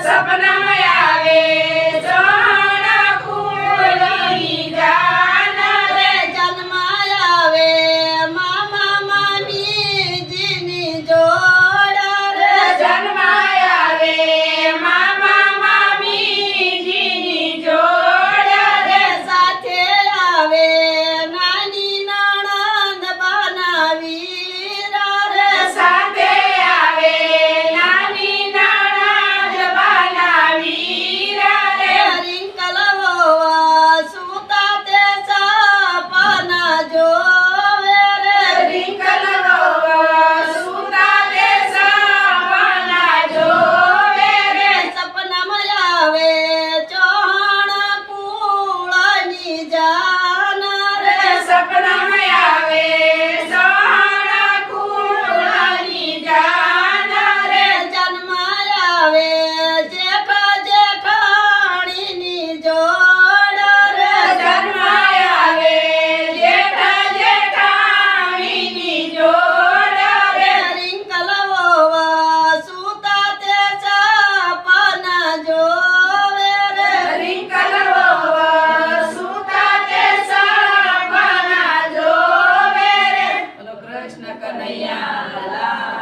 સપનામાં આવે ચણ કુળની જાન રે જન્માય આવે મામા મામીજીની જોડ રે જન્માય આવે મામા મામીજીની જોડ રે સાથે આવે નાની નણંદ બનાવી રે સાથે આવે નાની નણંદ બનાવી રે રિંકલ વોવા સુતા તે સપના જોવે રે રિંકલ વોવા સુતા તે સપના જોવે રે સપનામાં આવે ચણ કુળની જાન રે સપનામાં આવે ચણ કુળની જાન રે જન્માય આવે જેઠા જેઠાણીની જોડ રે જન્માય આવે જેઠા જેઠાણીની જોડ રે રિંકલ વોવા સુતા તે સપના જોવે રે રિંકલ વોવા સુતા તે સપના જોવે રે. બોલો કૃષ્ણ કનૈયા લાલ